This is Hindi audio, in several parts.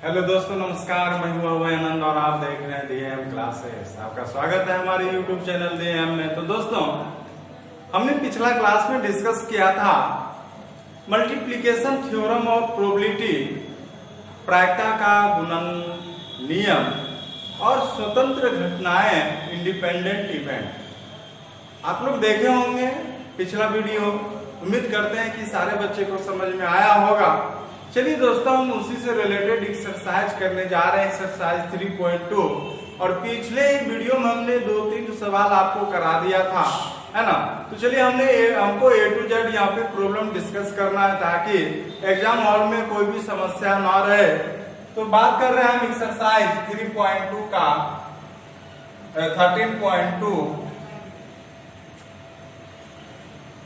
हेलो दोस्तों, नमस्कार। मैं हूं अभय आनंद और आप देख रहे हैं डीएम क्लासेस। आपका स्वागत है हमारे यूट्यूब चैनल डीएम में। तो दोस्तों, हमने पिछला क्लास में डिस्कस किया था मल्टीप्लिकेशन थ्योरम और प्रोबेबिलिटी, प्रायिकता का गुणन नियम और स्वतंत्र घटनाएं, इंडिपेंडेंट इवेंट। आप लोग देखे होंगे पिछला वीडियो। उम्मीद करते हैं कि सारे बच्चे को समझ में आया होगा। चलिए दोस्तों, हम उसी से रिलेटेड एक्सरसाइज करने जा रहे हैं, एक्सरसाइज 3.2। और पिछले वीडियो में हमने 2-3 सवाल आपको करा दिया था, है ना। तो चलिए हमको A to Z यहाँ पे प्रॉब्लम डिस्कस करना है ताकि एग्जाम हॉल में कोई भी समस्या ना रहे। तो बात कर रहे हैं हम एक्सरसाइज 3.2 का 13.2।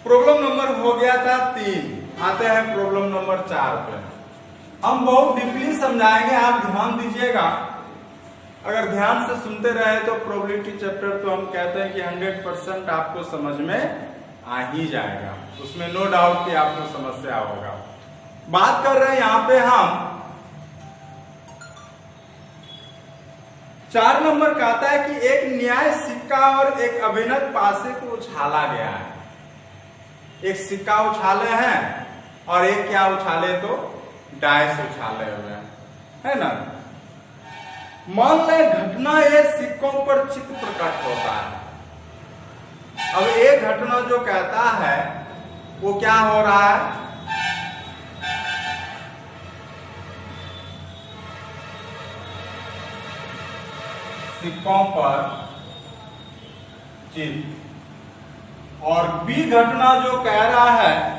प्रॉब्लम नंबर हो गया था 3। आते हैं प्रॉब्लम नंबर 4 पे। हम बहुत डीपली समझाएंगे, आप ध्यान दीजिएगा। अगर ध्यान से सुनते रहे तो प्रोबेबिलिटी चैप्टर तो हम कहते हैं कि 100% आपको समझ में आ ही जाएगा, उसमें नो डाउट कि आपको समस्या होगा। बात कर रहे हैं यहाँ पे हम 4 नंबर कहता है कि एक न्याय सिक्का और एक अभिनव पासे को उछाला गया है। एक सिक्का उछाले हैं और एक क्या उछाले तो डायस उछाले हुए हैं, है ना। मान ले घटना ये सिक्कों पर चित्त प्रकट होता है। अब एक घटना जो कहता है वो क्या हो रहा है, सिक्कों पर चित्त। और बी घटना जो कह रहा है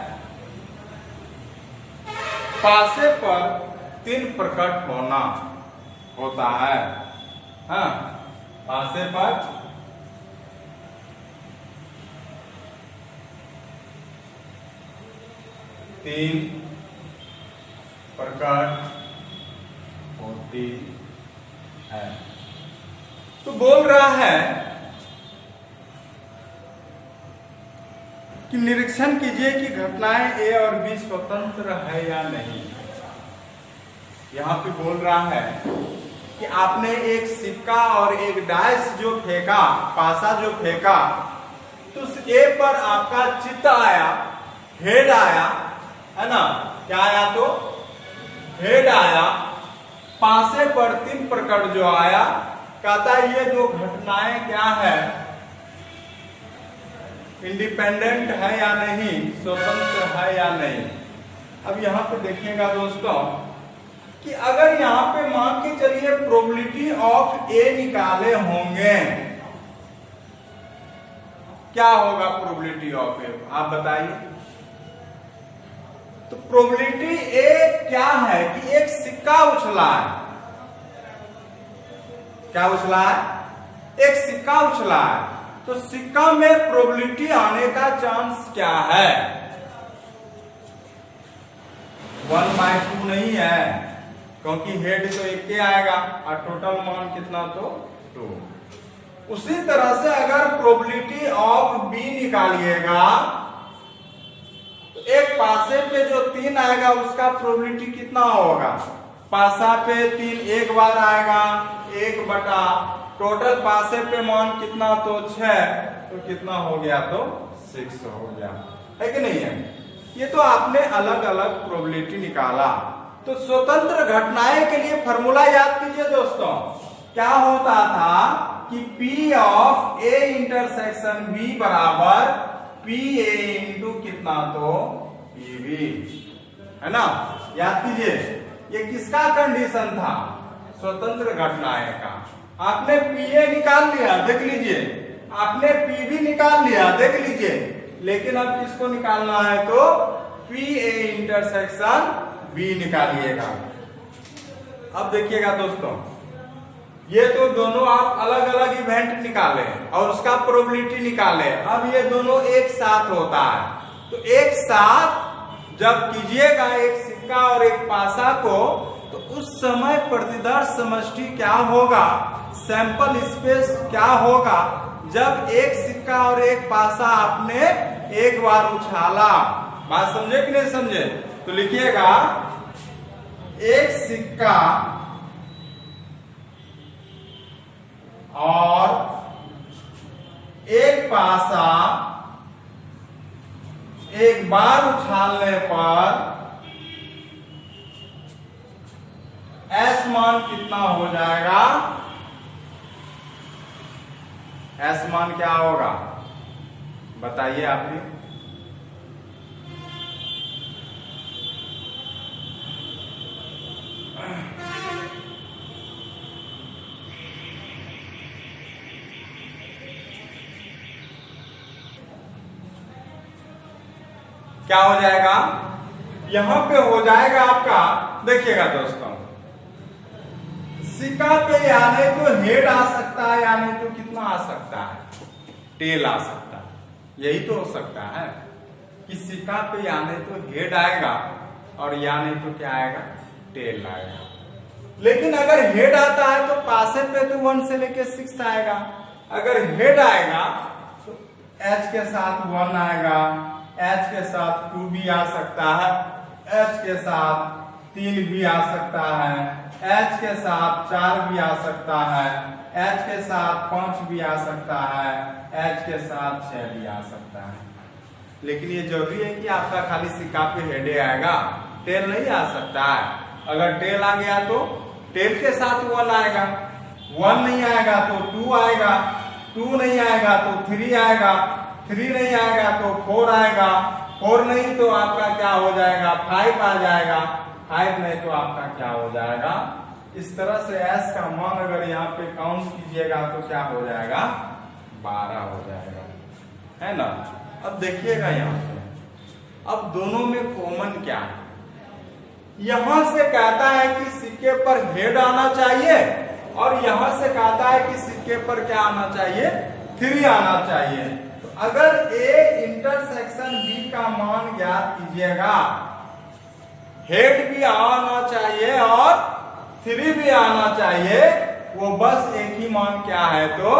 पासे पर तीन प्रकट होना होता है। हाँ, पासे पर तीन प्रकट होती है। तो बोल रहा है कि निरीक्षण कीजिए कि घटनाएं ए और बी स्वतंत्र है या नहीं। यहाँ पे बोल रहा है कि आपने एक सिक्का और एक डायस जो फेंका, पासा जो फेंका, तो उस ए पर आपका चित्त आया, हेड आया, है ना। क्या आया तो हेड आया। पासे पर तीन प्रकट जो आया, कहता है ये दो घटनाएं क्या है, इंडिपेंडेंट है या नहीं, स्वतंत्र है या नहीं। अब यहाँ पे देखिएगा दोस्तों कि अगर यहाँ पे मान के चलिए प्रोबेबिलिटी ऑफ ए निकाले होंगे, क्या होगा प्रोबेबिलिटी ऑफ ए, आप बताइए। तो प्रोबेबिलिटी ए क्या है कि एक सिक्का उछला है। क्या उछला है? एक सिक्का उछला है। तो सिक्का में प्रोबेबिलिटी आने का चांस क्या है? 1/2 नहीं है, क्योंकि हेड तो एक के आएगा और टोटल मान कितना तो 2। उसी तरह से अगर प्रोबेबिलिटी ऑफ बी निकालिएगा तो एक पासे पे जो 3 आएगा उसका प्रोबेबिलिटी कितना होगा? पासा पे 3 एक बार आएगा, 1/, टोटल पासे पे मान कितना तो 6, तो कितना हो गया तो 6 हो गया, है कि नहीं है। ये तो आपने अलग अलग प्रोबेबिलिटी निकाला। तो स्वतंत्र घटनाएं के लिए फॉर्मूला याद कीजिए दोस्तों। क्या होता था कि P of A intersection B बराबर PA इंटू कितना तो PB, है ना। याद कीजिए, ये किसका कंडीशन था? स्वतंत्र घटनाएं का। आपने PA निकाल लिया, देख लीजिए, आपने PB निकाल लिया, देख लीजिए, लेकिन अब किसको निकालना है तो PA इंटरसेक्शन B निकालिएगा। अब देखिएगा दोस्तों, ये तो दोनों आप अलग अलग इवेंट निकाले और उसका प्रोबेबिलिटी निकाले। अब ये दोनों एक साथ होता है। तो एक साथ जब कीजिएगा एक सिक्का और एक पासा को, तो उस समय प्रतिदर्श समष्टि क्या होगा, सैंपल स्पेस क्या होगा, जब एक सिक्का और एक पासा आपने एक बार उछाला। बात समझे कि नहीं समझे? तो लिखिएगा एक सिक्का पासा एक बार उछालने पर एस मान कितना हो जाएगा? एस मान क्या होगा बताइए आप भी। क्या हो जाएगा? यहां पे हो जाएगा आपका, देखिएगा दोस्तों, सिक्का पे या नहीं तो हेड आ सकता है या नहीं तो कितना आ सकता है? टेल आ सकता है। यही तो हो सकता है कि सिक्का पे या नहीं तो हेड आएगा और या नहीं तो क्या आएगा? टेल आएगा। लेकिन अगर हेड आता है तो पासे पे तो 1 से लेके 6 आएगा। अगर हेड आएगा तो H के साथ 1 आएगा, H के साथ 2 भी आ सकता है, H के साथ 3 भी आ सकता है, H के साथ 4 भी आ सकता है, H के साथ 5 भी आ सकता है, H के साथ 6 भी आ सकता है। लेकिन ये जरूरी है कि आपका खाली सिक्का पे हेड आएगा, टेल नहीं आ सकता है। अगर टेल आ गया तो टेल के साथ 1 आएगा, 1 नहीं आएगा तो 2 आएगा, 2 नहीं आएगा तो 3 आएगा, 3 नहीं आएगा तो 4 आएगा, 4 नहीं तो आपका क्या हो जाएगा? 5 आ जाएगा, 5 नहीं तो आपका क्या हो जाएगा? इस तरह से S का मान अगर यहाँ पे काउंट कीजिएगा तो क्या हो जाएगा? 12 हो जाएगा, है ना। अब देखिएगा यहाँ पे, अब दोनों में कॉमन क्या है? यहां से कहता है कि सिक्के पर हेड आना चाहिए और यहां से कहता है कि सिक्के पर क्या आना चाहिए? 3 आना चाहिए। तो अगर A इंटरसेक्शन B का मान ज्ञात कीजिएगा, हेड भी आना चाहिए और 3 भी आना चाहिए, वो बस एक ही मान क्या है? तो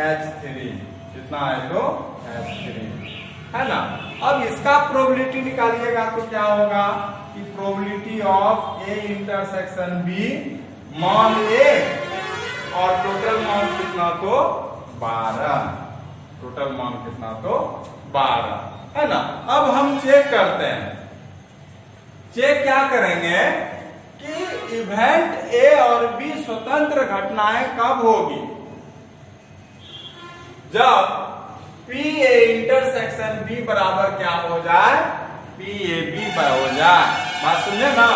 H3 कितना है? तो H3, है ना। अब इसका प्रोबेबिलिटी निकालिएगा तो क्या होगा कि probability of A intersection B मान 1 और टोटल मान कितना? तो 12। टोटल मान कितना? तो 12, है ना। अब हम चेक करते हैं। चेक क्या करेंगे कि इवेंट A और B स्वतंत्र घटनाएं कब होगी? जब PA इंटरसेक्शन B बराबर क्या हो जाए? PAB हो जाए। बात सुनिए ना।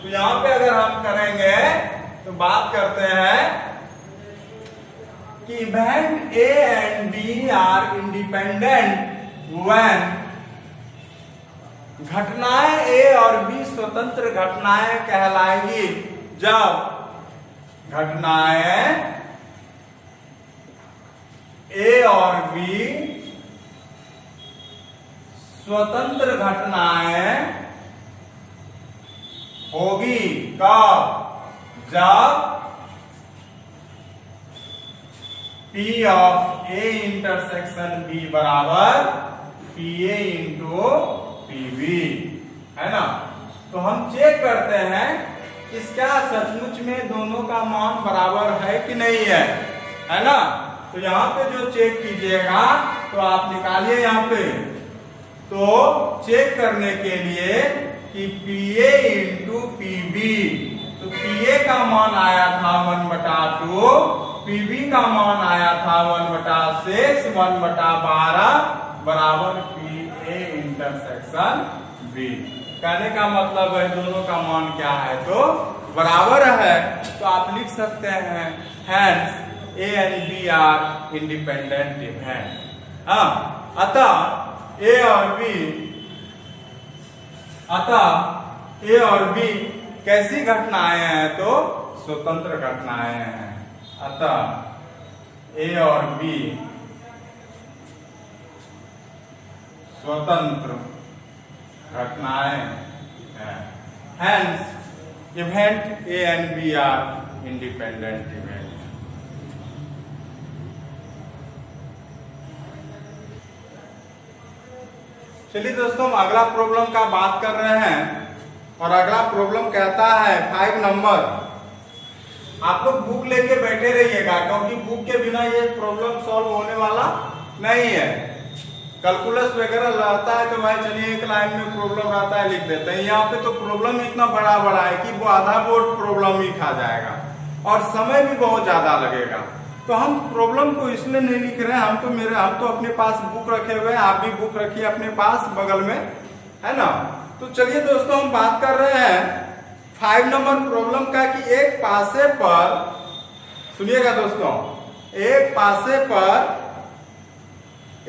तो यहां पे अगर हम करेंगे तो बात करते हैं कि event A and B are independent when घटनाएं A और B स्वतंत्र घटनाएं कहलाएगी जब घटनाएं A और B स्वतंत्र घटनाएं होगी। कब? जब P of A intersection B बराबर PA इंटू PB, है ना। तो हम चेक करते हैं इसका सचमुच में दोनों का मान बराबर है कि नहीं है ना। तो यहाँ पे जो चेक कीजिएगा तो आप निकालिए यहाँ पे, तो चेक करने के लिए कि PA इंटू PB, तो PA का मान आया था 1/2, PB का मान आया था 1/6, 1/12 बराबर PA इंटरसेक्शन B। कहने का मतलब है दोनों का मान क्या है? तो बराबर है। तो आप लिख सकते हैं hence A and B are independent event. अतः A और B कैसी घटनाएं हैं? तो स्वतंत्र घटनाएं हैं। अतः A और B स्वतंत्र घटनाएं हैं। Hence event A and B are independent event. चलिए दोस्तों, हम अगला प्रॉब्लम का बात कर रहे हैं और अगला प्रॉब्लम कहता है 5 नंबर। आप लोग बुक लेके बैठे रहिएगा क्योंकि बुक के बिना ये प्रॉब्लम सॉल्व होने वाला नहीं है। कैलकुलस वगैरह रहता है तो भाई चलिए एक लाइन में प्रॉब्लम रहता है लिख देते हैं। यहाँ पे तो प्रॉब्लम इतना बड़ा बड़ा है कि वो आधा बोर्ड प्रॉब्लम ही खा जाएगा और समय भी बहुत ज्यादा लगेगा। तो हम प्रॉब्लम को इसलिए नहीं लिख रहे हैं। हम तो अपने पास बुक रखे हुए हैं, आप भी बुक रखिए अपने पास बगल में, है ना। तो चलिए दोस्तों हम बात कर रहे हैं 5 नंबर प्रॉब्लम का कि एक पासे पर, सुनिएगा दोस्तों, एक पासे पर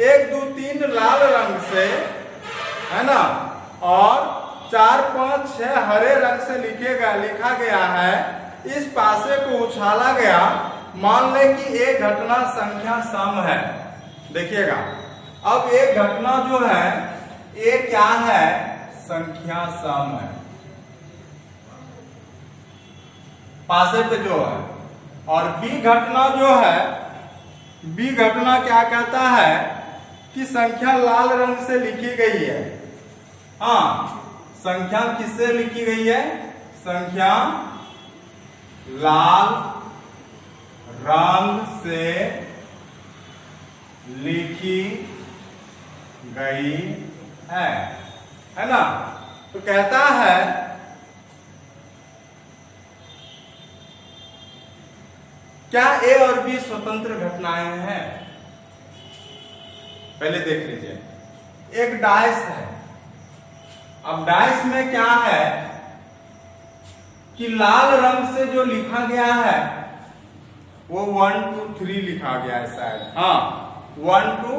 1 2 3 लाल रंग से, है ना, और 4 5 6 हरे रंग से लिखा गया है। इस पासे को उछाला गया। मान लें कि एक घटना संख्या सम है। देखिएगा, अब एक घटना जो है ये क्या है, संख्या सम है पासे पे जो है। और बी घटना जो है, बी घटना क्या कहता है कि संख्या लाल रंग से लिखी गई है। हाँ, संख्या किससे लिखी गई है, संख्या लाल रंग से लिखी गई है ना। तो कहता है क्या ए और बी स्वतंत्र घटनाएं हैं। पहले देख लीजिए, एक डाइस है। अब डाइस में क्या है कि लाल रंग से जो लिखा गया है वो 1 2 3 लिखा गया है शायद। हाँ, 1 2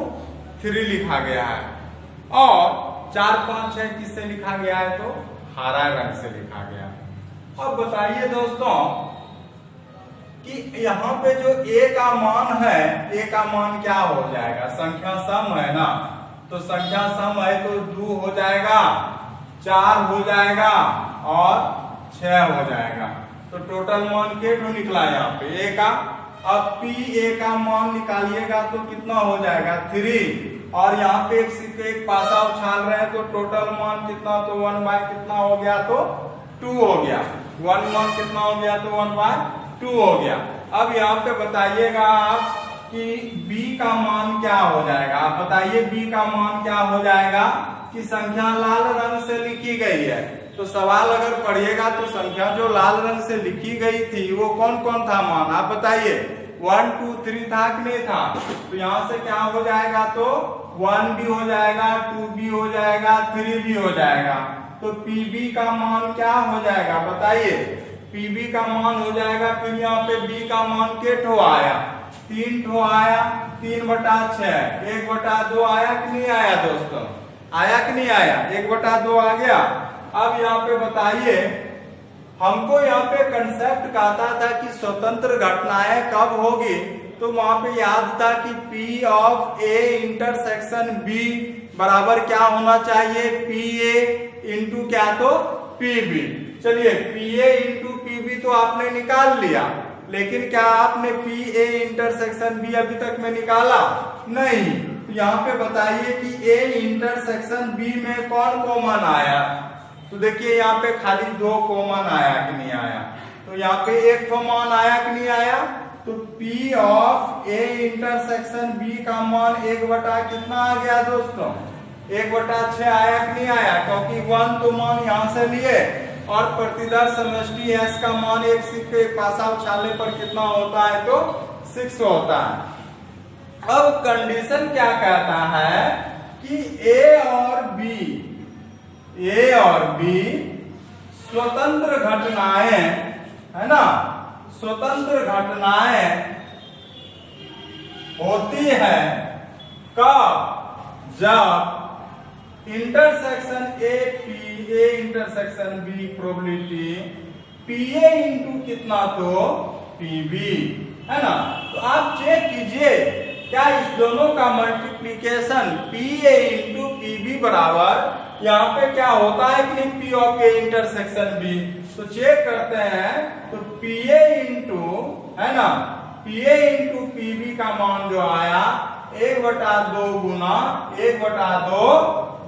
3 लिखा गया है। और 4 5 6 किससे लिखा गया है, तो हरा रंग से लिखा गया है। अब बताइए दोस्तों कि यहाँ पे जो ए का मान है, ए का मान क्या हो जाएगा, संख्या सम है ना। तो संख्या सम है तो 2 हो जाएगा, 4 हो जाएगा और 6 हो जाएगा। तो टोटल मान कितना निकला यहाँ पे ए का। अब पी ए का मान निकालिएगा तो कितना हो जाएगा, 3। और यहाँ पे एक सिक्के एक पासा उछाल रहे हैं तो टोटल मान कितना, तो 1 बाय कितना हो गया, तो 2 हो गया। 1 मान कितना हो गया, तो 1 बाय 2 हो गया। अब यहाँ पे बताइएगा आप कि b का मान क्या हो जाएगा। आप बताइए b का मान क्या हो जाएगा कि संख्या लाल रंग से लिखी गई है। तो सवाल अगर पढ़िएगा तो संख्या जो लाल रंग से लिखी गई थी वो कौन कौन था मान, आप बताइए। 1 2 3 था कि नहीं था। तो यहाँ से क्या हो जाएगा, तो 1 भी हो जाएगा, 2 भी हो जाएगा, 3 भी हो जाएगा। तो पीबी का मान क्या हो जाएगा बताइए, पीबी का मान हो जाएगा। फिर यहाँ पे बी का मान के ठो आया, 3 ठो आया, 3/6, 1/2 आया कि नहीं आया दोस्तों, आया कि नहीं आया, 1/2 आ गया। अब यहाँ पे बताइए, हमको यहाँ पे कंसेप्ट कहता था कि स्वतंत्र घटनाएं कब होगी। तो वहां पे याद था कि P of A intersection B बराबर क्या होना चाहिए, PA इंटू क्या, तो PB। चलिए PA इंटू PB तो आपने निकाल लिया, लेकिन क्या आपने PA इंटरसेक्शन B अभी तक में निकाला नहीं। तो यहाँ पे बताइए कि A इंटरसेक्शन B में कौन कॉमन आया। तो देखिए यहाँ पे खाली 2 कॉमन आया कि नहीं आया। तो यहाँ पे एक कॉमन आया कि नहीं आया। तो P of A intersection B का मान 1 कितना आ गया दोस्तों, 1/6 आया कि नहीं आया। क्योंकि 1 तो मान यहाँ से लिए और प्रतिदर समष्टि S का मान एक सिक्के एक पासा उछालने पर कितना होता है, तो 6 होता है। अब कंडीशन क्या कहता है कि A और B स्वतंत्र घटनाएं, है ना, स्वतंत्र घटनाएं होती है कब, जब intersection A intersection B probability PA into कितना, तो PB, है ना। तो आप चेक कीजिए क्या इस दोनों का मल्टीप्लीकेशन PA इंटू PB बराबर यहाँ पे क्या होता है कि नहीं, P of A intersection B। तो चेक करते हैं। तो PA इंटू, है ना, PA इंटू PB का मान जो आया 1/2 गुना 1/2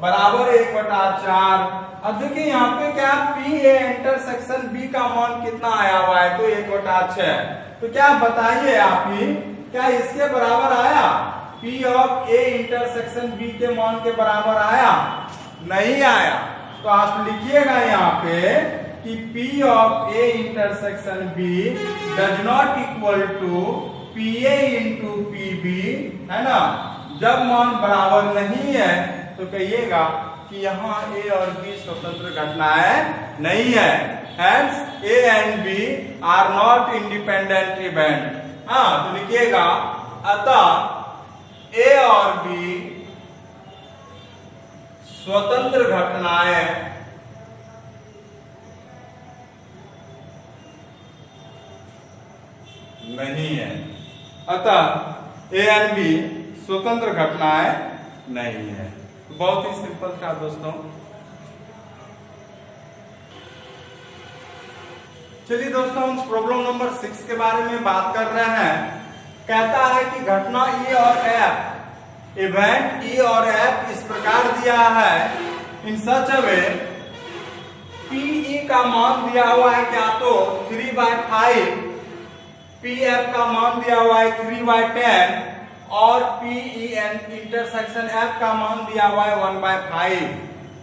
बराबर 1/4। अब देखिए यहाँ पे क्या PA इंटरसेक्शन B का मान कितना आया हुआ है, तो 1/6। तो क्या बताइए आप ही, क्या इसके बराबर आया P of A intersection B के मान के बराबर आया? नहीं आया। तो आप लिखिएगा यहाँ पे कि P of A intersection B does not equal to PA into PB, है ना। जब मान बराबर नहीं है तो कहिएगा कि यहाँ A और B स्वतंत्र घटनाएं नहीं है। Hence A and B are not independent event। हाँ, तो लिखिएगा अतः A और B स्वतंत्र घटनाएं नहीं है। अतः A and B स्वतंत्र घटनाएं नहीं है। बहुत ही सिंपल था दोस्तों। चलिए दोस्तों, हम प्रॉब्लम नंबर 6 के बारे में बात कर रहे हैं। कहता है कि घटना E और F, इवेंट E और F इस प्रकार दिया है, इन सच अ वे PE का मान दिया हुआ है क्या तो 3/5, PF का मान दिया हुआ है 3/10 और PEN इंटरसेक्शन F का मान दिया हुआ है 1/5।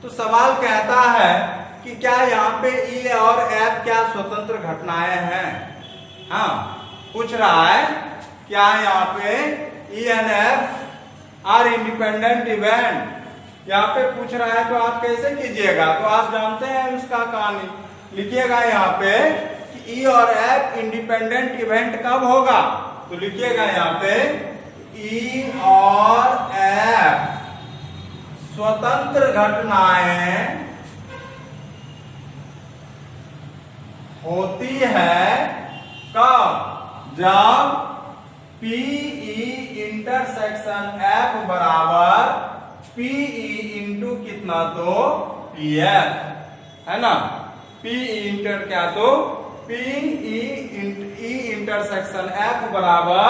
तो सवाल कहता है कि क्या यहाँ पे E और F क्या स्वतंत्र घटनाएं हैं? हाँ, पूछ रहा है क्या यहाँ पे E and F are independent event. यहाँ पे पूछ रहा है तो आप कैसे कीजिएगा? तो आप जानते हैं उसका कहानी। लिखिएगा यहाँ पे कि E और F इंडिपेंडेंट इवेंट कब होगा? तो लिखिएगा यहाँ पे E और F स्वतंत्र घटनाएं होती है कब? जब PE इंटरसेक्शन F बराबर PE इंटू कितना तो PF, है ना। PE इंटर क्या तो PE इंटरसेक्शन F बराबर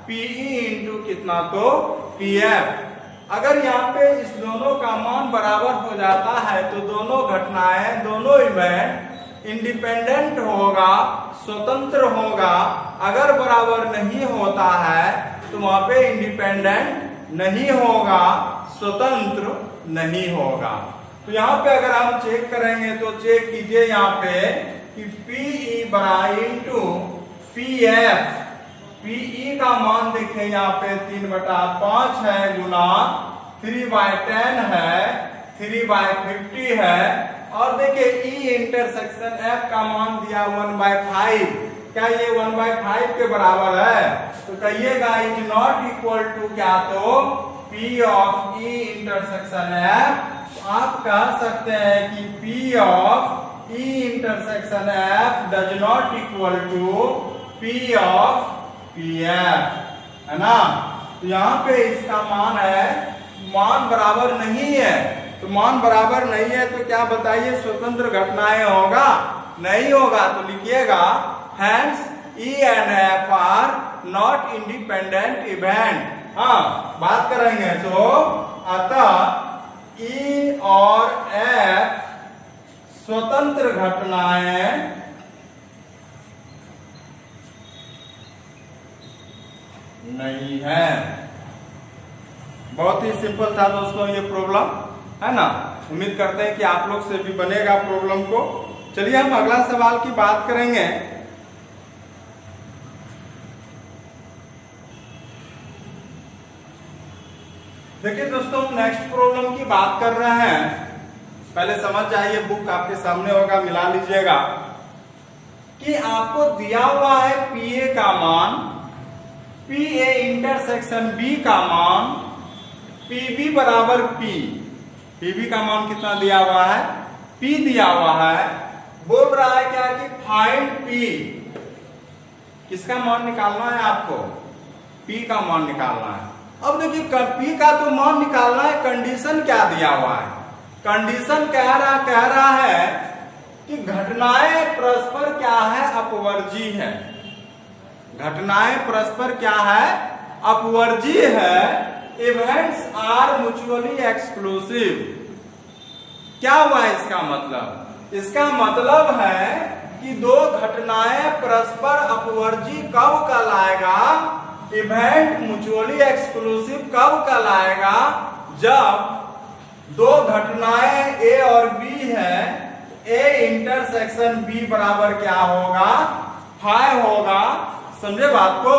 PE इंटू कितना तो PF। अगर यहाँ पे इस दोनों का मान बराबर हो जाता है तो दोनों घटनाएं, दोनों इवेंट इंडिपेंडेंट होगा, स्वतंत्र होगा। अगर बराबर नहीं होता है तो वहां पे इंडिपेंडेंट नहीं होगा, स्वतंत्र नहीं होगा। तो यहाँ पे अगर हम चेक करेंगे तो चेक कीजिए यहाँ पे कि PE बराबर इंटू PF, PE का मान देखिए यहाँ पे 3/5 है गुना 3/10 है, 3/50 है। और देखिए E इंटरसेक्शन F का मान दिया 1/5। क्या ये 1/5 के बराबर है? तो कहिएगा इज नॉट इक्वल टू क्या तो P of E intersection F। आप कह सकते हैं कि P of E intersection F does not equal to P of PF, है ना। तो यहाँ पे इसका मान है, मान बराबर नहीं है। तो मान बराबर नहीं है तो क्या बताइए स्वतंत्र घटनाएं होगा? नहीं होगा। तो लिखिएगा hence E and F are not independent event। हाँ, बात करेंगे तो अतः E और F स्वतंत्र घटनाएं नहीं है। बहुत ही सिंपल था दोस्तों ये प्रॉब्लम, है ना। उम्मीद करते हैं कि आप लोग से भी बनेगा प्रॉब्लम को। चलिए हम अगला सवाल की बात करेंगे। देखिए दोस्तों, नेक्स्ट प्रॉब्लम की बात कर रहे हैं। पहले समझ जाइए, बुक आपके सामने होगा, मिला लीजिएगा कि आपको दिया हुआ है PA का मान, PA इंटरसेक्शन B का मान, PB बराबर P। PB का मान कितना दिया हुआ है? P दिया हुआ है। बोल रहा है क्या कि फाइंड P। किसका मान निकालना है आपको? P का मान निकालना है। अब देखिए P का तो मान निकालना है, कंडीशन क्या दिया हुआ है? कंडीशन कह रहा है कि घटनाएं परस्पर क्या है? अपवर्जी है। घटनाएं परस्पर क्या है? अपवर्जी है। Events are mutually exclusive. क्या हुआ इसका मतलब? इसका मतलब है कि दो घटनाएं परस्पर अपवर्जी कब कहलाएगा? इवेंट म्यूचुअली एक्सक्लूसिव कब कहलाएगा, जब दो घटनाएं ए और बी है, ए इंटरसेक्शन बी बराबर क्या होगा, फाई होगा। समझे बात को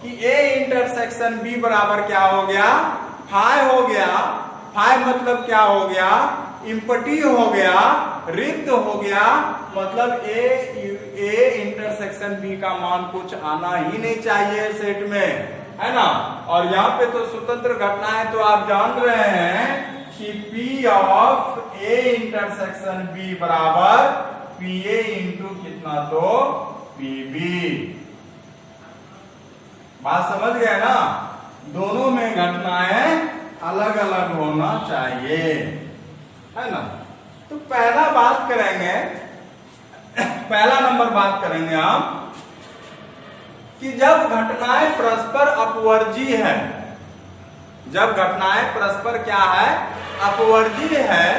कि ए इंटरसेक्शन बी बराबर क्या हो गया, फाई हो गया। फाई मतलब क्या हो गया, इम्पटी हो गया, रिक्त हो गया, मतलब ए इंटरसेक्शन बी का मान कुछ आना ही नहीं चाहिए सेट में, है ना। और यहाँ पे तो स्वतंत्र घटना है, तो आप जान रहे हैं कि P of A intersection B बराबर पी ए इंटू कितना, तो PB। बात समझ गए ना, दोनों में घटनाएं अलग अलग होना चाहिए, है ना। तो पहला बात करेंगे, पहला नंबर बात करेंगे हम कि जब घटनाएं परस्पर अपवर्जीय है, जब घटनाएं परस्पर क्या है, अपवर्जीय है,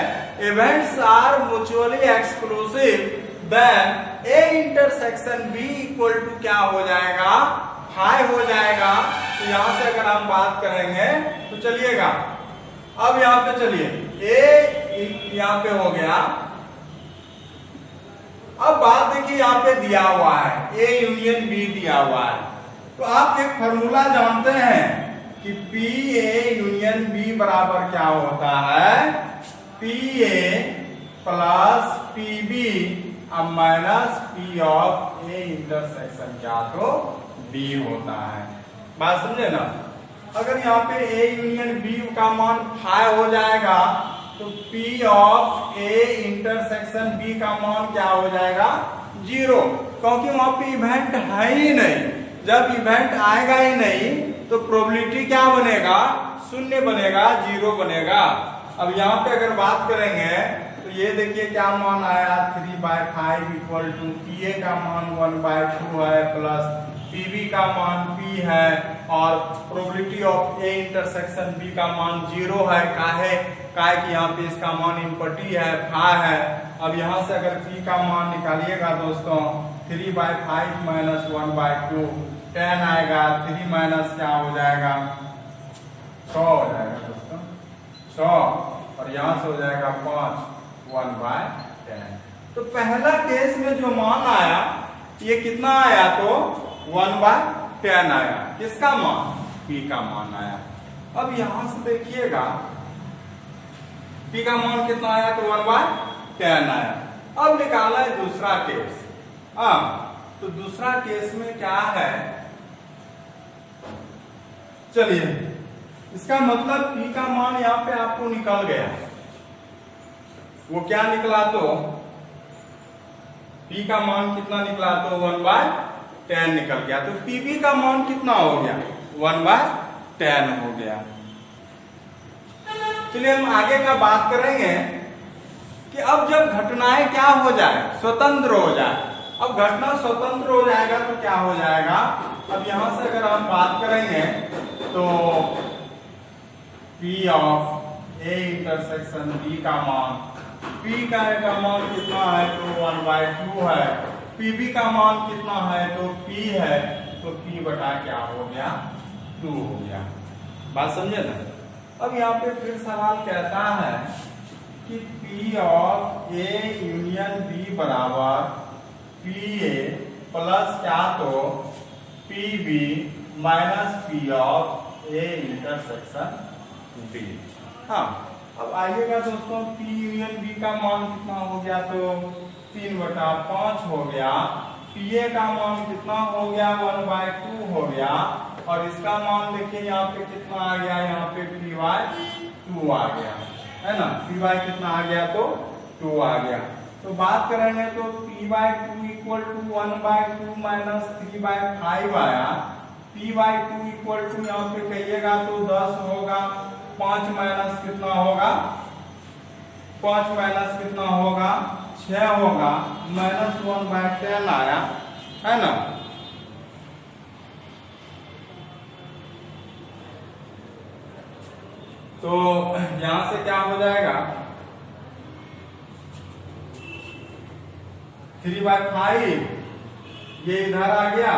events are mutually exclusive, then A intersection B equal to क्या हो जाएगा, फाई हो जाएगा। तो यहां से अगर हम बात करेंगे तो चलिएगा, अब यहां पे चलिए ए यहां पे हो गया। अब बात देखिए, यहां पे दिया हुआ है ए यूनियन बी दिया हुआ है, तो आप एक फॉर्मूला जानते हैं कि पी ए यूनियन बी बराबर क्या होता है, P A plus P B अब minus P of A intersection क्या, तो बी होता है। बात समझे ना। अगर यहाँ पे ए यूनियन बी का मान फाई हो जाएगा तो P of A intersection B का मान क्या हो जाएगा, 0, क्योंकि वहां पे इवेंट है ही नहीं। जब इवेंट आएगा ही नहीं तो प्रोबेबिलिटी क्या बनेगा, शून्य बनेगा, 0 बनेगा। अब यहाँ पे अगर बात करेंगे तो ये देखिए क्या मान आया, 3/5 इक्वल टू पी ए का मान 1/2 है, प्लस PB का मान P है, और probability of A intersection B का मान 0 है। काहे कि यहाँ पे इसका मान इम्पटी है, फाई है। अब यहाँ से अगर P का मान निकालिएगा दोस्तों, 3/5 माइनस 1/2 10 आएगा, 3 माइनस क्या हो जाएगा, 6 हो जाएगा दोस्तों, 6, और यहाँ से हो जाएगा 5, 1/10। तो पहला केस में जो मान आया ये कितना आया, तो 1/10 आया। किसका मान, P का मान आया। अब यहां से देखिएगा P का मान कितना आया, तो 1/10 आया। अब निकालना है दूसरा केस। तो दूसरा केस में क्या है, चलिए इसका मतलब P का मान यहाँ पे आपको निकल गया। वो क्या निकला, तो P का मान कितना निकला, तो 1/10 निकल गया। तो PB का मान कितना हो गया, 1/10 हो गया। चलिए हम आगे का बात करेंगे कि अब जब घटनाएं क्या हो जाए, स्वतंत्र हो जाए। अब घटना स्वतंत्र हो जाएगा तो क्या हो जाएगा, अब यहां से अगर हम बात करेंगे तो P of A intersection B का मान, P का मान कितना है, तो 1/2 है। PB का मान कितना है, तो P है, तो P बटा क्या हो गया, 2 हो गया। बात समझे ना। अब यहाँ पे फिर सवाल कहता है कि P of A union B बराबर PA प्लस क्या, तो PB minus P of A intersection B। हाँ, अब आइएगा दोस्तों, P यूनियन B का मान कितना हो गया, तो 3/5 हो गया। PA का मान कितना हो गया, 1/2 हो गया, और इसका मान देखिए यहाँ पे कितना आ गया, यहाँ पे P/2 आ गया, है ना। P कितना आ गया, तो 2 आ गया। तो बात करेंगे तो P/2 इक्वल टू 1/2 माइनस 3/5 आया। P/2 इक्वल टू यहाँ पे कहिएगा तो 10 होगा, 5 माइनस कितना होगा, 5 माइनस कितना होगा, 6 होगा, माइनस 1/10 आया, है ना। तो यहां से क्या हो जाएगा, 3/5 ये इधर आ गया,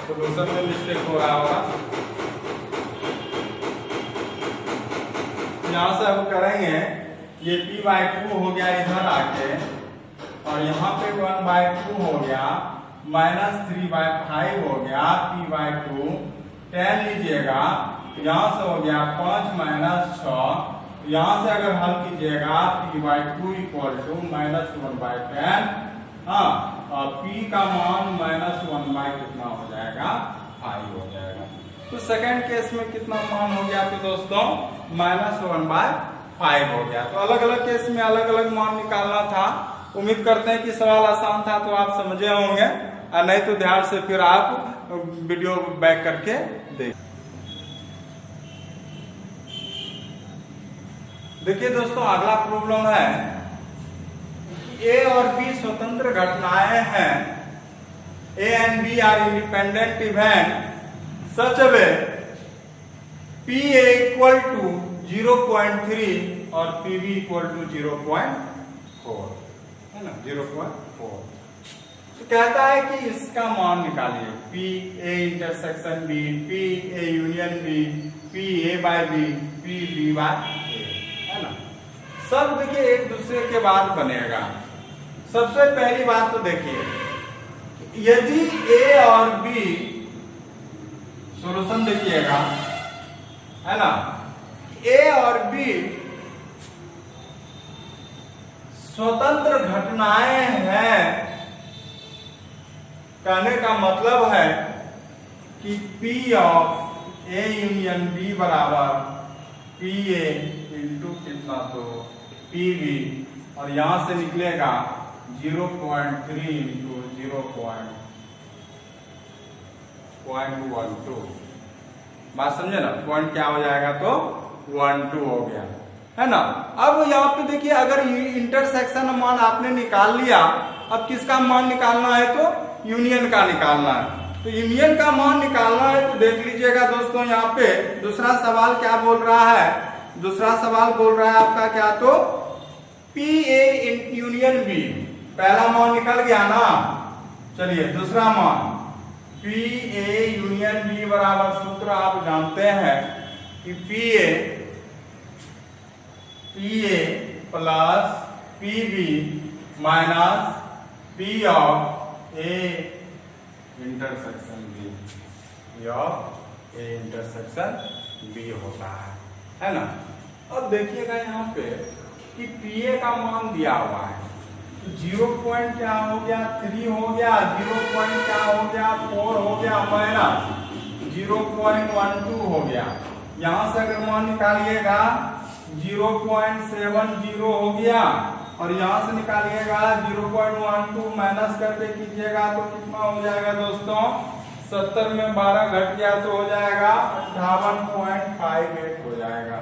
सोल्यूशन में मिस्टेक हो रहा होगा। यहाँ से अब करेंगे, ये p/2 हो गया इधर आके, और यहाँ पे 1/2 हो गया, -3/5 हो गया, p/2 10 लीजिएगा, यहाँ से हो गया 5 - 6, यहाँ से अगर हल कीजिएगा p/2 = -1/10, हाँ, और p का मान -1 कितना हो जाएगा, 5 हो जाएगा। तो सेकंड केस में कितना मान हो गया तो दोस्तों -1/5 हो गया। तो अलग अलग केस में अलग अलग मान निकालना था। उम्मीद करते हैं कि सवाल आसान था तो आप समझे होंगे, और नहीं तो ध्यान से फिर आप वीडियो बैक करके देख। देखिए दोस्तों, अगला प्रॉब्लम है ए और बी स्वतंत्र घटनाएं हैं। A and B are independent event such a way PA = 0.3 और PB = 0.4 है ना, 0.4। तो कहता है कि इसका मान निकालिए, P A intersection B, P A union B, P A/B, P B/A, है ना। सब देखिए एक दूसरे के बाद बनेगा। सबसे पहली बात तो देखिए, यदि A और B, सोल्यूशन देखिएगा, है ना, A और B स्वतंत्र घटनाएं हैं, कहने का मतलब है कि P of A union B बराबर PA इंटू कितना तो PB, और यहां से निकलेगा 0.3 इंटू 0.12। बात समझे ना, पॉइंट क्या हो जाएगा तो 12 हो गया, है ना। अब यहाँ पे देखिए, अगर इंटरसेक्शन मान आपने निकाल लिया, अब किसका मान निकालना है तो यूनियन का निकालना है। तो यूनियन का मान निकालना है तो देख लीजिएगा दोस्तों, यहाँ पे दूसरा सवाल क्या बोल रहा है, दूसरा सवाल बोल रहा है आपका क्या तो PA यूनियन B। पहला मान निकल गया ना, चलिए दूसरा मान PA यूनियन B बराबर, सूत्र आप जानते हैं कि PA plus PB minus P of A intersection B, P of A intersection B होता है ना। अब देखिएगा यहाँ पे कि PA का मान दिया हुआ है, 0 पॉइंट क्या हो गया 3 हो गया, 0 पॉइंट क्या हो गया 4 हो गया, माइनस 0.12 हो गया। यहां से अगर मान निकालिएगा 0.70 हो गया, और यहां से निकालिएगा 0.12 माइनस करके कीजिएगा तो कितना हो जाएगा दोस्तों, 70 में 12 घट गया तो हो जाएगा 58.58 हो जाएगा,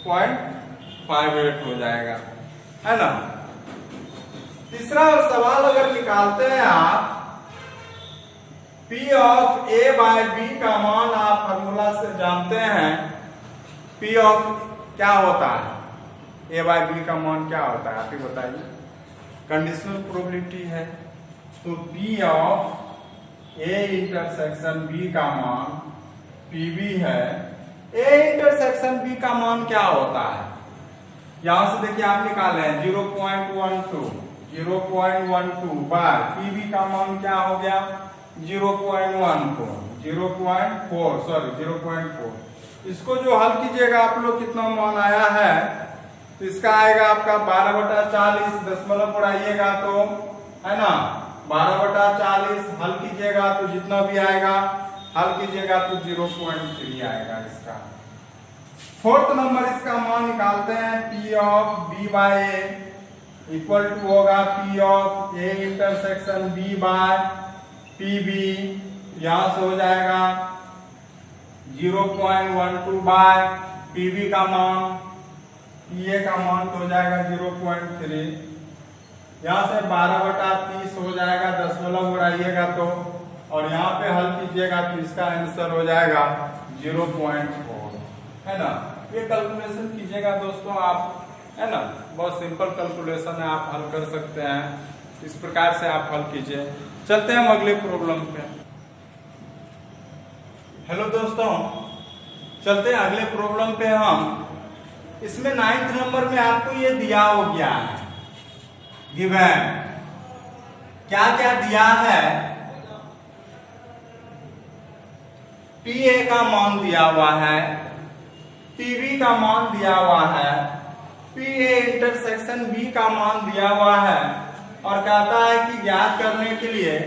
0.58 हो जाएगा, है ना। तीसरा सवाल अगर निकालते हैं आप, P ऑफ A/B का मान आप फॉर्मूला से जानते हैं, P ऑफ क्या होता है, A/B का मान क्या होता है आप ही बताइए, कंडीशनल प्रोबेबिलिटी है। तो P of A intersection B का मान PB है। A इंटरसेक्शन B का मान क्या होता है, यहां से देखिए आप निकाले हैं 0.12 बाय PB का मान क्या हो गया 0.4। इसको जो हल कीजिएगा आप लोग, कितना मान आया है तो इसका आएगा आपका 12/40, दशमलव उड़ाइएगा तो, है ना, 12/40 हल कीजिएगा तो जितना भी आएगा, हल कीजिएगा तो 0.3 आएगा इसका। फोर्थ नंबर इसका मान निकालते हैं, P of B/A equal to होगा P of A intersection B by PB, यहां से हो जाएगा 0.12 बाय PB का मान, PA का मान तो हो जाएगा 0.3, यहां से 12/30 हो जाएगा, दशमलव उड़ाइएगा तो, और यहाँ पे हल कीजिएगा तो इसका आंसर हो जाएगा 0.4, है ना। ये कैलकुलेशन कीजिएगा दोस्तों आप, है ना, बहुत सिंपल कैलकुलेशन है, आप हल कर सकते हैं। इस प्रकार से आप हल कीजिए। चलते हैं हम अगले प्रॉब्लम पे। हेलो दोस्तों, चलते हैं अगले प्रॉब्लम पे। हम इसमें 9th नंबर में आपको ये दिया हो गया है, गिवन क्या क्या दिया है। पी ए का मान दिया हुआ है, पीबी का मान दिया हुआ है, पी ए इंटरसेक्शन बी का मान दिया हुआ है, और कहता है कि ज्ञात करने के लिए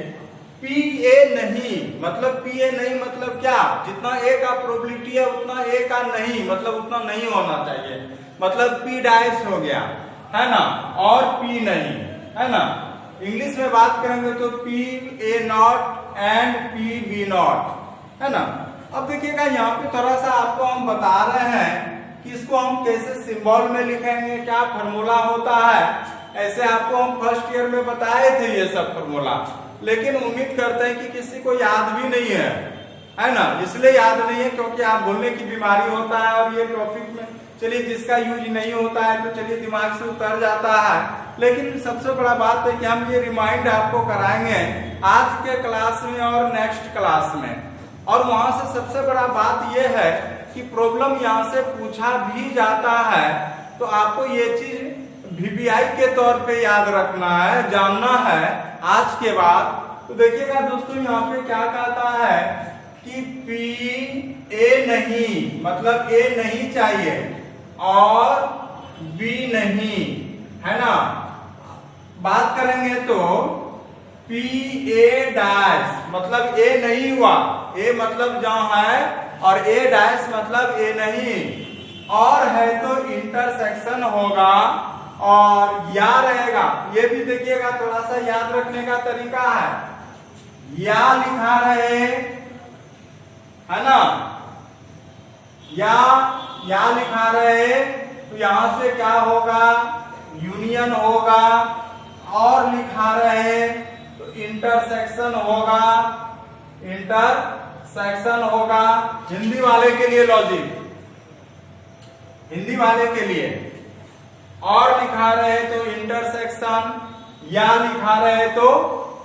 पी ए नहीं, मतलब पी ए नहीं मतलब क्या, जितना ए का प्रोबेबिलिटी है उतना ए का नहीं, मतलब उतना नहीं होना चाहिए, मतलब पी डैश हो गया है ना, और पी नहीं है ना। इंग्लिश में बात करेंगे तो P A not and P B not है ना। अब देखिएगा यहाँ पे थोड़ा सा आपको हम बता रहे हैं कि इसको हम कैसे सिंबल में लिखेंगे, क्या फॉर्मूला होता है। ऐसे आपको हम फर्स्ट ईयर में बताए थे ये सब फॉर्मूला, लेकिन उम्मीद करते हैं कि किसी को याद भी नहीं है ना। इसलिए याद नहीं है क्योंकि आप भूलने की बीमारी होता है, और ये टॉपिक में चलिए जिसका यूज नहीं होता है तो चलिए दिमाग से उतर जाता है। लेकिन सबसे बड़ा बात है कि हम ये रिमाइंड आपको कराएंगे आज के क्लास में और नेक्स्ट क्लास में। और वहां से सबसे बड़ा बात यह है कि प्रॉब्लम यहाँ से पूछा भी जाता है तो आपको ये चीज वीवीआई के तौर पे याद रखना है, जानना है आज के बाद। तो देखिएगा दोस्तों, यहाँ पे क्या कहता है कि पी ए नहीं, मतलब ए नहीं चाहिए, और बी नहीं है ना। बात करेंगे तो पी ए डैश मतलब ए नहीं हुआ, ए मतलब जहां है, और ए डैश मतलब ए नहीं, और है तो इंटरसेक्शन होगा और या रहेगा। ये भी देखिएगा थोड़ा सा याद रखने का तरीका है, या लिखा रहे है ना, या लिखा रहे तो यहां से क्या होगा, यूनियन होगा, और लिखा रहे तो इंटरसेक्शन होगा, इंटरसेक्शन होगा। हिंदी वाले के लिए लॉजिक, हिंदी वाले के लिए, और लिखा रहे तो इंटरसेक्शन, या लिखा रहे तो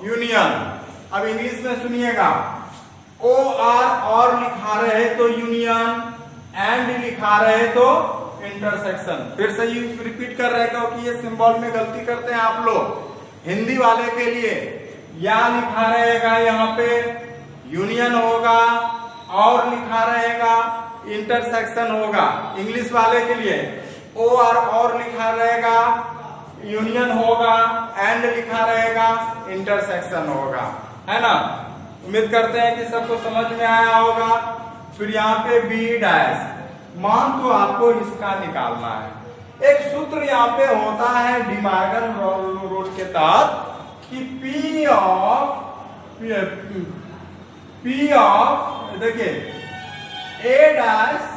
यूनियन। अब इंग्लिश में सुनिएगा, ओ आर और लिखा रहे तो यूनियन, एंड लिखा रहे तो इंटरसेक्शन। फिर से रिपीट कर रहे क्योंकि ये सिंबल में गलती करते हैं आप लोग। हिंदी वाले के लिए या लिखा रहेगा, यहाँ पे यूनियन होगा, और लिखा रहेगा इंटरसेक्शन होगा। इंग्लिश वाले के लिए ओ और लिखा रहेगा, यूनियन होगा, एंड लिखा रहेगा, इंटरसेक्शन होगा, है ना। उम्मीद करते हैं कि सबको समझ में आया होगा। फिर यहाँ पे बी डैश मान तो आपको इसका निकालना है। एक सूत्र यहाँ पे होता है डी मॉर्गन रूल के तहत कि पी ऑफ देखिए ए डैश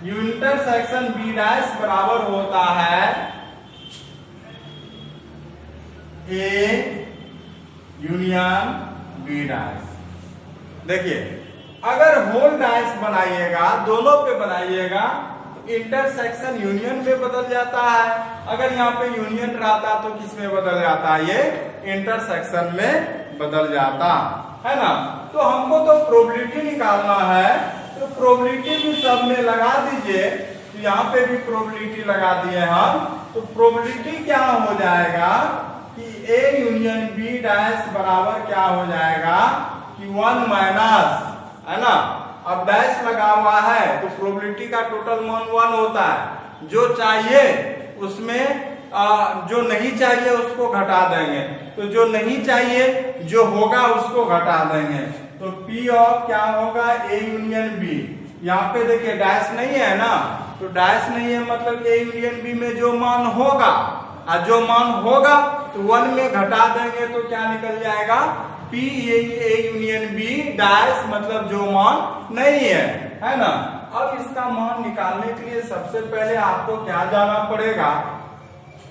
इंटरसेक्शन बी डैश बराबर होता है ए यूनियन बी डैश। देखिए अगर होल डैश बनाइएगा, दोनों पे बनाइएगा तो इंटरसेक्शन यूनियन में बदल जाता है। अगर यहाँ पे यूनियन रहता तो किस में बदल जाता, ये इंटरसेक्शन में बदल जाता है ना। तो हमको तो प्रोबेबिलिटी निकालना है, तो प्रोबेबिलिटी भी सब में लगा दीजिए। तो यहाँ पे भी प्रोबेबिलिटी लगा दिए हम, तो प्रोबेबिलिटी क्या हो जाएगा कि ए यूनियन बी डैश बराबर क्या हो जाएगा कि 1 माइनस, है ना। अब डैश लगा हुआ है तो प्रोबेबिलिटी का टोटल मान 1 होता है। जो चाहिए उसमें जो नहीं चाहिए उसको घटा देंगे, तो जो नहीं चाहिए जो होगा उसको घटा देंगे। तो P ऑफ क्या होगा, A यूनियन B। यहाँ पे देखिए डैश नहीं है ना, तो डैश नहीं है मतलब A यूनियन B में जो मान होगा, और जो मान होगा तो 1 में घटा देंगे तो क्या निकल जाएगा, P A union B dash मतलब जो मान नहीं है ना। अब इसका मान निकालने के लिए सबसे पहले आपको क्या जाना पड़ेगा,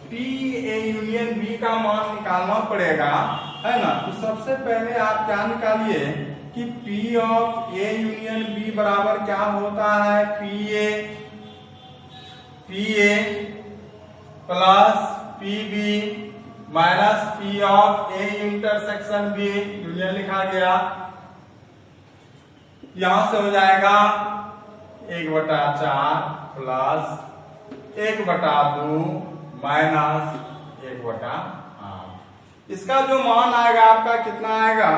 P A यूनियन B का मान निकालना पड़ेगा, है ना। तो सबसे पहले आप क्या निकालिए कि P of A union B बराबर क्या होता है, PA plus PB minus P of A intersection B, union लिखा गया। यहां से हो जाएगा 1/4 प्लस 1/2 माइनस 1/8। इसका जो मान आएगा आपका कितना आएगा,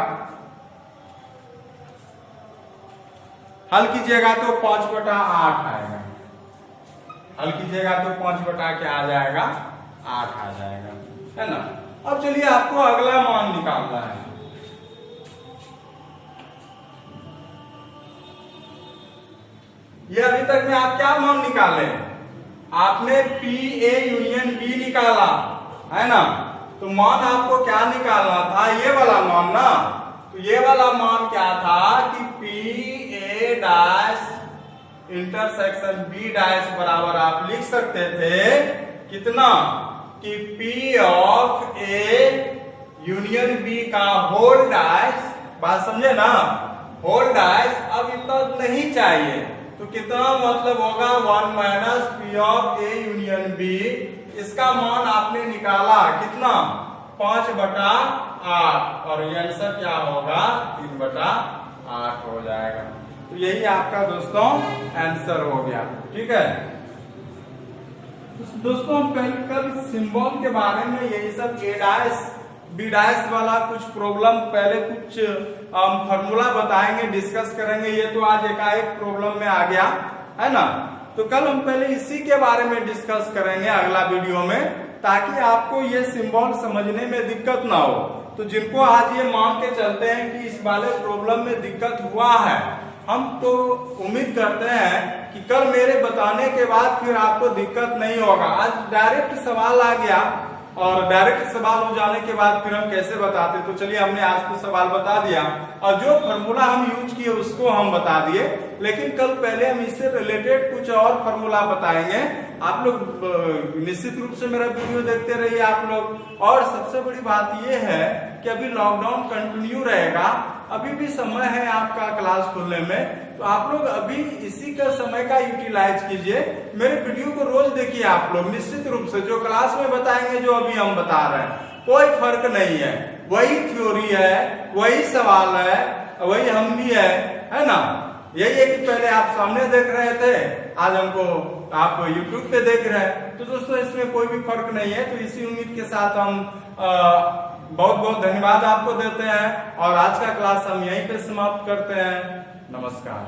हल कीजिएगा तो 5/8 आएगा। हल कीजिएगा तो 5 क्या आ जाएगा, 8 आ जाएगा, है ना। अब चलिए आपको अगला मान निकालना है। ये अभी तक में आप क्या मान निकाले, आपने पी ए यूनियन बी निकाला, है ना। तो मान आपको क्या निकालना था, ये वाला मान ना। तो ये वाला मान क्या था कि P A dash intersection B dash बराबर आप लिख सकते थे कितना, कि P of A union B का होल डैश, बात समझे ना, होल डैश। अब इतना नहीं चाहिए तो कितना मतलब होगा 1 minus P of A union B. इसका मान आपने निकाला कितना, 5/8 और ये आंसर क्या होगा 3/8 हो जाएगा। तो यही आपका दोस्तों आंसर हो गया, ठीक है। दोस्तों कल सिंबल के बारे में यही सब ए डैश बी डैश वाला कुछ प्रॉब्लम, पहले कुछ फॉर्मूला बताएंगे, डिस्कस करेंगे। ये तो आज एकाएक प्रॉब्लम में आ गया, है ना। तो कल हम पहले इसी के बारे में डिस्कस करेंगे अगला वीडियो में, ताकि आपको ये सिंबल समझने में दिक्कत ना हो। तो जिनको आज ये मान के चलते हैं कि इस वाले प्रॉब्लम में दिक्कत हुआ है, हम तो उम्मीद करते हैं कि कल मेरे बताने के बाद फिर आपको दिक्कत नहीं होगा। आज डायरेक्ट सवाल आ गया और डायरेक्ट सवाल हो जाने के बाद फिर हम कैसे बताते, तो चलिए हमने आज तो सवाल बता दिया और जो फॉर्मूला हम यूज किए उसको हम बता दिए। लेकिन कल पहले हम इससे रिलेटेड कुछ और फॉर्मूला बताएंगे। आप लोग निश्चित रूप से मेरा वीडियो देखते रहिए आप लोग। और सबसे बड़ी बात यह है कि अभी लॉकडाउन कंटिन्यू रहेगा, अभी भी समय है आपका क्लास खुलने में, तो आप लोग अभी इसी का समय का यूटिलाइज कीजिए। मेरे वीडियो को रोज देखिए आप लोग, निश्चित रूप से जो क्लास में बताएंगे जो अभी हम बता रहे हैं कोई फर्क नहीं है, वही थ्योरी है, वही सवाल है, वही हम भी है ना। यही है कि पहले आप सामने देख रहे थे, आज हमको आप YouTube पे देख रहे हैं। तो दोस्तों इसमें कोई भी फर्क नहीं है। तो इसी उम्मीद के साथ हम बहुत बहुत धन्यवाद आपको देते हैं और आज का क्लास हम यहीं पे समाप्त करते हैं। नमस्कार।